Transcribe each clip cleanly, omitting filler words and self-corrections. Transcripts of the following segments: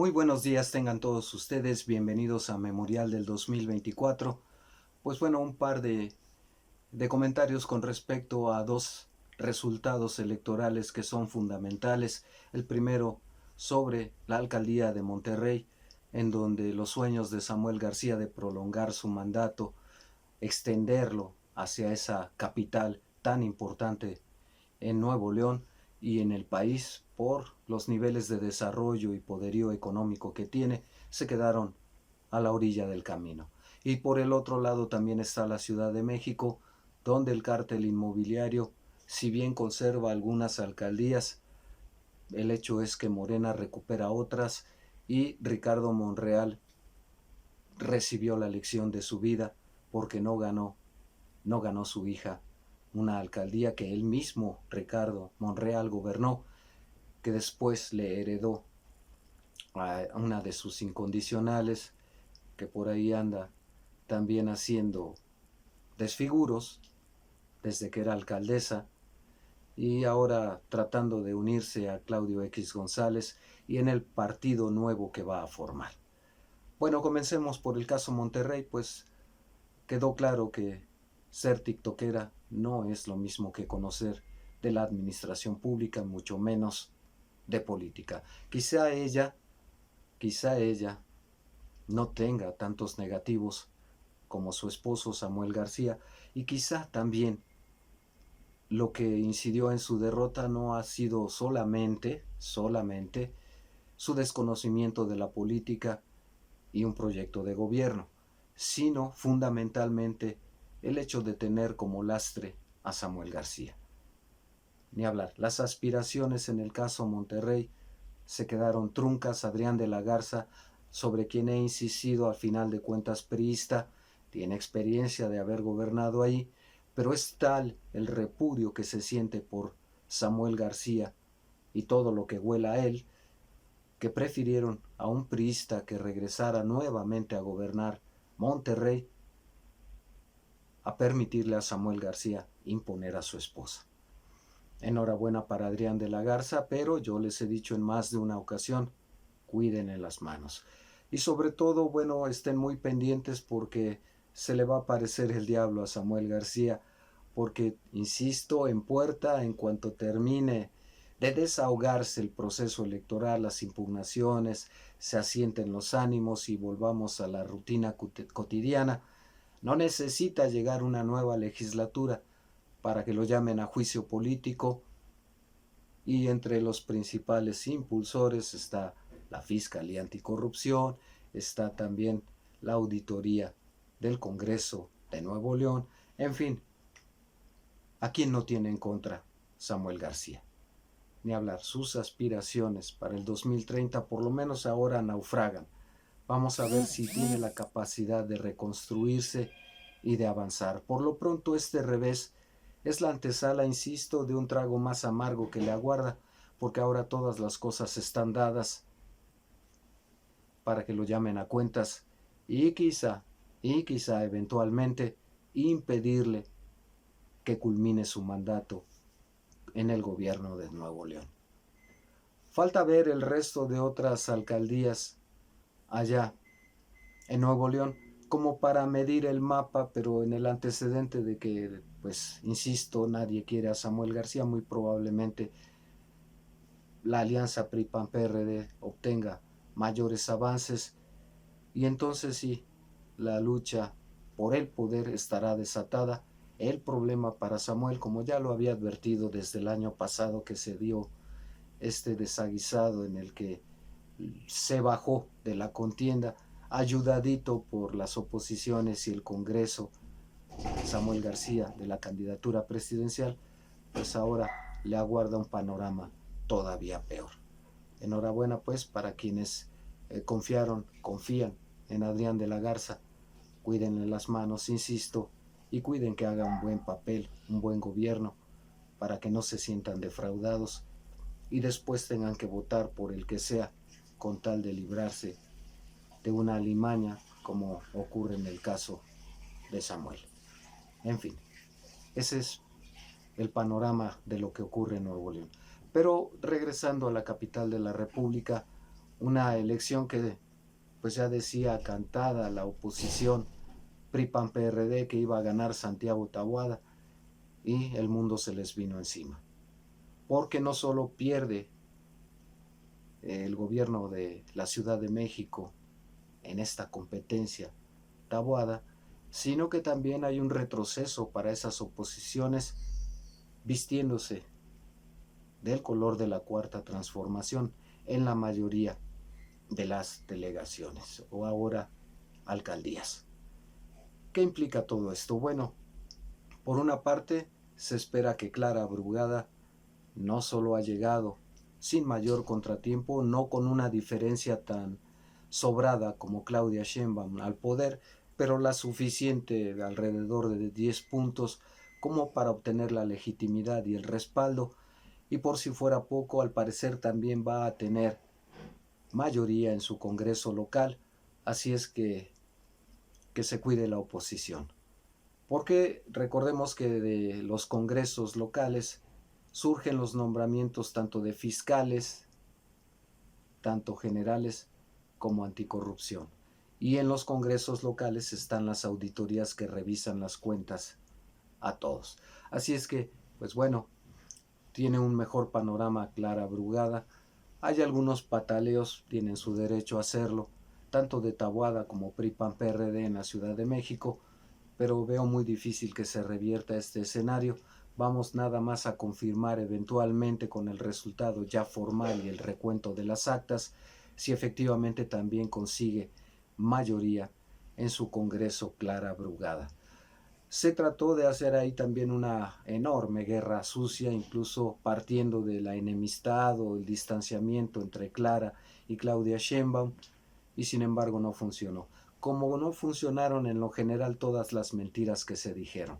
Muy buenos días tengan todos ustedes, bienvenidos a Memorial del 2024. Pues bueno, un par de comentarios con respecto a dos resultados electorales que son fundamentales. El primero sobre la alcaldía de Monterrey, en donde los sueños de Samuel García de prolongar su mandato, extenderlo hacia esa capital tan importante en Nuevo León y en el país por los niveles de desarrollo y poderío económico que tiene, se quedaron a la orilla del camino. Y por el otro lado también está la Ciudad de México, donde el cártel inmobiliario, si bien conserva algunas alcaldías, el hecho es que Morena recupera otras y Ricardo Monreal recibió la lección de su vida porque no ganó su hija una alcaldía que él mismo, Ricardo Monreal, gobernó, que después le heredó a una de sus incondicionales, que por ahí anda también haciendo desfiguros desde que era alcaldesa y ahora tratando de unirse a Claudio X González y en el partido nuevo que va a formar. Bueno, comencemos por el caso Monterrey, pues quedó claro que ser tiktokera no es lo mismo que conocer de la administración pública, mucho menos de política. Quizá ella no tenga tantos negativos como su esposo Samuel García, y quizá también lo que incidió en su derrota no ha sido solamente su desconocimiento de la política y un proyecto de gobierno, sino fundamentalmente el hecho de tener como lastre a Samuel García. Ni hablar, las aspiraciones en el caso Monterrey se quedaron truncas. Adrián de la Garza, sobre quien he insistido, al final de cuentas priista, tiene experiencia de haber gobernado ahí, pero es tal el repudio que se siente por Samuel García y todo lo que huela a él, que prefirieron a un priista que regresara nuevamente a gobernar Monterrey a permitirle a Samuel García imponer a su esposa. Enhorabuena para Adrián de la Garza, pero yo les he dicho en más de una ocasión, cuiden en las manos. Y sobre todo, bueno, estén muy pendientes porque se le va a aparecer el diablo a Samuel García, porque, insisto, en puerta, en cuanto termine de desahogarse el proceso electoral, las impugnaciones, se asienten los ánimos y volvamos a la rutina cotidiana, no necesita llegar una nueva legislatura para que lo llamen a juicio político, y entre los principales impulsores está la Fiscalía Anticorrupción, está también la Auditoría del Congreso de Nuevo León, en fin, ¿a quién no tiene en contra Samuel García? Ni hablar, sus aspiraciones para el 2030 por lo menos ahora naufragan. Vamos a ver si tiene la capacidad de reconstruirse y de avanzar. Por lo pronto este revés es la antesala, insisto, de un trago más amargo que le aguarda, porque ahora todas las cosas están dadas para que lo llamen a cuentas y quizá eventualmente impedirle que culmine su mandato en el gobierno de Nuevo León. Falta ver el resto de otras alcaldías allá en Nuevo León como para medir el mapa, pero en el antecedente de que, pues, insisto, nadie quiere a Samuel García, muy probablemente la alianza PRI-PAN-PRD obtenga mayores avances y entonces sí, la lucha por el poder estará desatada. El problema para Samuel, como ya lo había advertido desde el año pasado que se dio este desaguisado en el que se bajó de la contienda, ayudadito por las oposiciones y el Congreso, Samuel García, de la candidatura presidencial, pues ahora le aguarda un panorama todavía peor. Enhorabuena pues para quienes confían en Adrián de la Garza. Cuídenle las manos, insisto, y cuiden que haga un buen papel, un buen gobierno, para que no se sientan defraudados y después tengan que votar por el que sea con tal de librarse de una alimaña como ocurre en el caso de Samuel. En fin, ese es el panorama de lo que ocurre en Nuevo León. Pero regresando a la capital de la República, una elección que pues ya decía cantada la oposición PRI-PAN-PRD que iba a ganar Santiago Taboada, y el mundo se les vino encima. Porque no solo pierde el gobierno de la Ciudad de México en esta competencia Taboada, sino que también hay un retroceso para esas oposiciones vistiéndose del color de la Cuarta Transformación en la mayoría de las delegaciones o ahora alcaldías. ¿Qué implica todo esto? Bueno, por una parte se espera que Clara Brugada no solo ha llegado sin mayor contratiempo, no con una diferencia tan sobrada como Claudia Sheinbaum al poder, pero la suficiente de alrededor de 10 puntos como para obtener la legitimidad y el respaldo, y por si fuera poco, al parecer también va a tener mayoría en su Congreso local, así es que se cuide la oposición. Porque recordemos que de los congresos locales surgen los nombramientos tanto de fiscales, tanto generales como anticorrupción. Y en los congresos locales están las auditorías que revisan las cuentas a todos. Así es que, pues bueno, tiene un mejor panorama Clara Brugada. Hay algunos pataleos, tienen su derecho a hacerlo, tanto de Taboada como PRI-PAN-PRD en la Ciudad de México, pero veo muy difícil que se revierta este escenario. Vamos nada más a confirmar eventualmente con el resultado ya formal y el recuento de las actas si efectivamente también consigue mayoría en su Congreso Clara Brugada. Se trató de hacer ahí también una enorme guerra sucia, incluso partiendo de la enemistad o el distanciamiento entre Clara y Claudia Sheinbaum, y sin embargo no funcionó. Como no funcionaron en lo general todas las mentiras que se dijeron.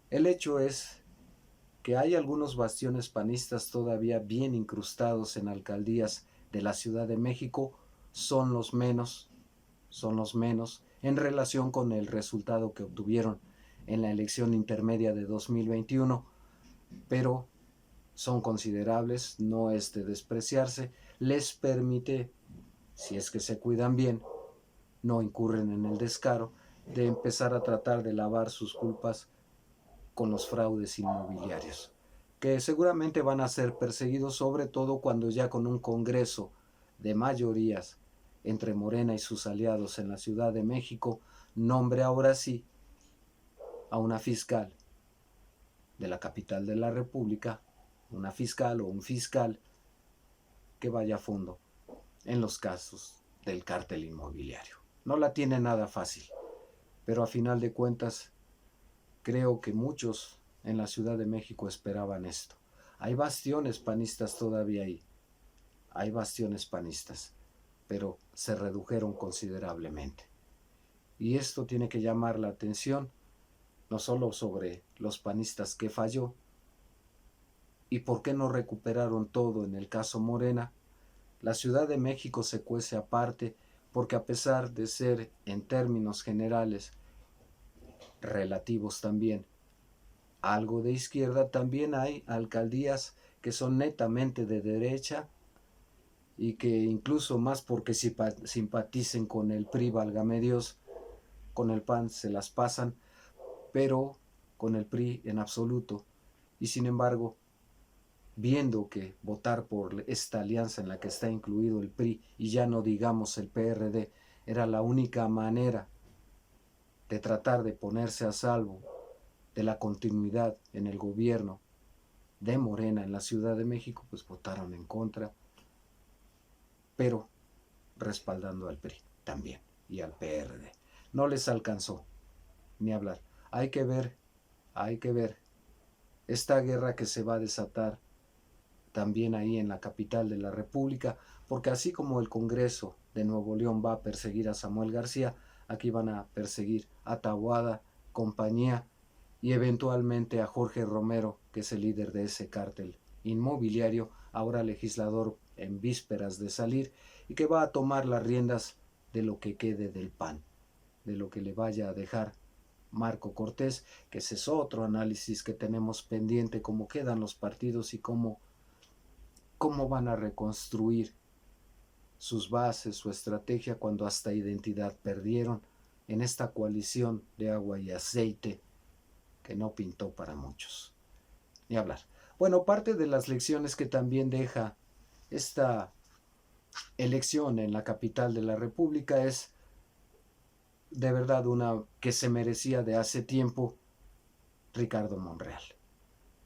El hecho es que hay algunos bastiones panistas todavía bien incrustados en alcaldías de la Ciudad de México, son los menos en relación con el resultado que obtuvieron en la elección intermedia de 2021, pero son considerables, no es de despreciarse, les permite, si es que se cuidan bien, no incurren en el descaro de empezar a tratar de lavar sus culpas con los fraudes inmobiliarios, que seguramente van a ser perseguidos, sobre todo cuando ya con un Congreso de mayorías entre Morena y sus aliados en la Ciudad de México, nombre ahora sí a una fiscal de la capital de la República, una fiscal o un fiscal que vaya a fondo en los casos del cártel inmobiliario. No la tiene nada fácil, pero a final de cuentas creo que muchos en la Ciudad de México esperaban esto. Hay bastiones panistas todavía ahí, hay bastiones panistas, pero se redujeron considerablemente. Y esto tiene que llamar la atención, no solo sobre los panistas que falló, y por qué no recuperaron todo en el caso Morena. La Ciudad de México se cuece aparte, porque a pesar de ser en términos generales relativos también algo de izquierda, también hay alcaldías que son netamente de derecha y que incluso más porque simpaticen con el PRI, válgame Dios, con el PAN se las pasan, pero con el PRI en absoluto. Y sin embargo, viendo que votar por esta alianza en la que está incluido el PRI y ya no digamos el PRD era la única manera de tratar de ponerse a salvo de la continuidad en el gobierno de Morena en la Ciudad de México, pues votaron en contra, pero respaldando al PRI también y al PRD. No les alcanzó ni hablar. Hay que ver esta guerra que se va a desatar también ahí en la capital de la República, porque así como el Congreso de Nuevo León va a perseguir a Samuel García, aquí van a perseguir a Taboada, compañía, y eventualmente a Jorge Romero, que es el líder de ese cártel inmobiliario, ahora legislador en vísperas de salir, y que va a tomar las riendas de lo que quede del PAN, de lo que le vaya a dejar Marco Cortés, que ese es otro análisis que tenemos pendiente, cómo quedan los partidos y cómo van a reconstruir sus bases, su estrategia, cuando hasta identidad perdieron en esta coalición de agua y aceite que no pintó para muchos. Ni hablar. Bueno, parte de las lecciones que también deja esta elección en la capital de la República es de verdad una que se merecía de hace tiempo Ricardo Monreal.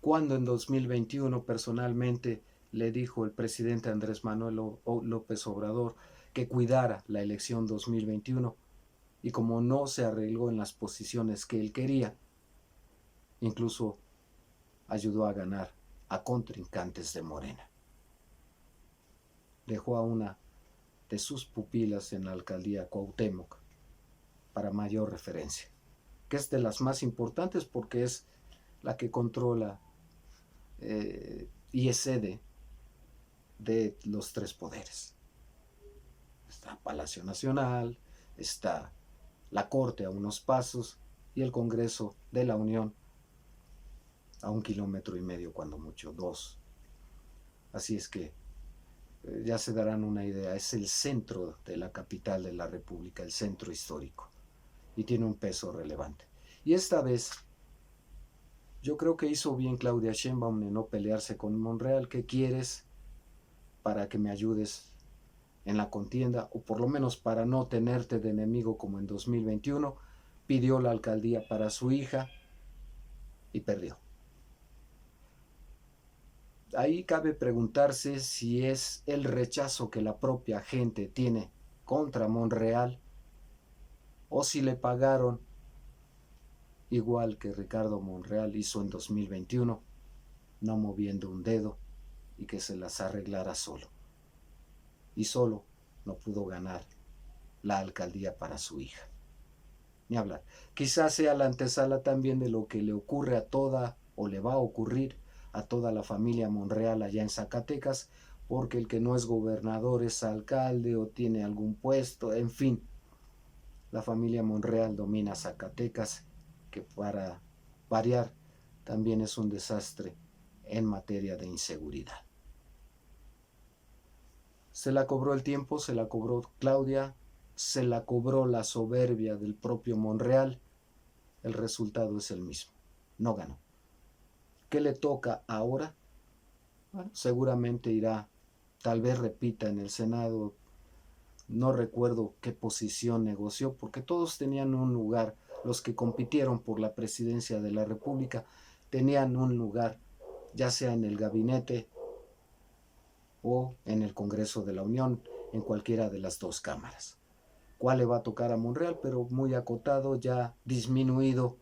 Cuando en 2021 personalmente le dijo el presidente Andrés Manuel López Obrador que cuidara la elección 2021, y como no se arregló en las posiciones que él quería, incluso ayudó a ganar a contrincantes de Morena. Dejó a una de sus pupilas en la alcaldía Cuauhtémoc para mayor referencia, que es de las más importantes porque es la que controla y es sede de los tres poderes. Está Palacio Nacional, está la Corte a unos pasos y el Congreso de la Unión a 1,5 kilómetros, cuando mucho, 2. Así es que ya se darán una idea, es el centro de la capital de la República, el centro histórico, y tiene un peso relevante. Y esta vez, yo creo que hizo bien Claudia Sheinbaum en no pelearse con Monreal. ¿Qué quieres para que me ayudes en la contienda, o por lo menos para no tenerte de enemigo como en 2021? Pidió la alcaldía para su hija y perdió. Ahí cabe preguntarse si es el rechazo que la propia gente tiene contra Monreal o si le pagaron igual que Ricardo Monreal hizo en 2021, no moviendo un dedo y que se las arreglara solo. Y solo no pudo ganar la alcaldía para su hija. Ni hablar. Quizás sea la antesala también de lo que le ocurre a toda, o le va a ocurrir a toda la familia Monreal allá en Zacatecas, porque el que no es gobernador es alcalde o tiene algún puesto, en fin. La familia Monreal domina Zacatecas, que para variar también es un desastre en materia de inseguridad. Se la cobró el tiempo, se la cobró Claudia, se la cobró la soberbia del propio Monreal. El resultado es el mismo. No ganó. ¿Qué le toca ahora? Bueno, seguramente irá, tal vez repita en el Senado. No recuerdo qué posición negoció, porque todos tenían un lugar. Los que compitieron por la presidencia de la República tenían un lugar, ya sea en el gabinete o en el Congreso de la Unión, en cualquiera de las dos cámaras. ¿Cuál le va a tocar a Monreal? Pero muy acotado, ya disminuido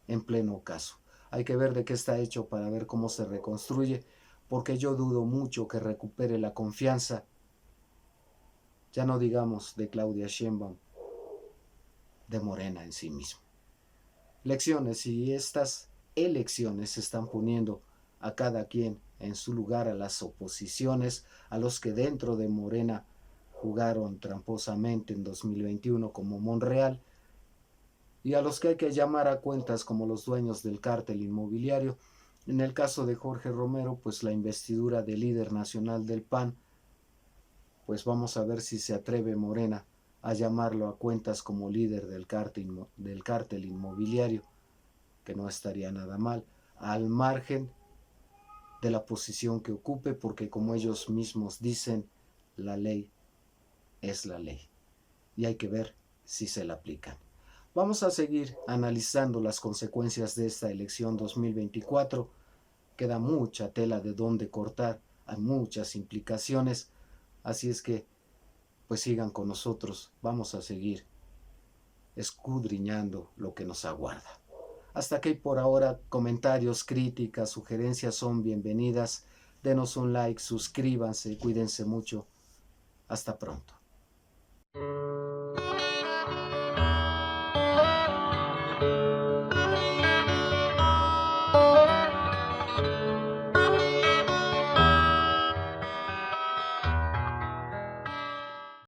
en pleno ocaso. Hay que ver de qué está hecho para ver cómo se reconstruye, porque yo dudo mucho que recupere la confianza, ya no digamos de Claudia Sheinbaum, de Morena en sí mismo. Lecciones, y estas elecciones están poniendo a cada quien en su lugar, a las oposiciones, a los que dentro de Morena jugaron tramposamente en 2021 como Monreal, y a los que hay que llamar a cuentas como los dueños del cártel inmobiliario. En el caso de Jorge Romero, pues la investidura de líder nacional del PAN, pues vamos a ver si se atreve Morena a llamarlo a cuentas como líder del cártel inmobiliario, que no estaría nada mal, al margen de la posición que ocupe, porque como ellos mismos dicen, la ley es la ley, y hay que ver si se la aplican. Vamos a seguir analizando las consecuencias de esta elección 2024. Queda mucha tela de dónde cortar, hay muchas implicaciones, así es que pues sigan con nosotros, vamos a seguir escudriñando lo que nos aguarda. Hasta aquí por ahora, comentarios, críticas, sugerencias son bienvenidas. Denos un like, suscríbanse, cuídense mucho. Hasta pronto.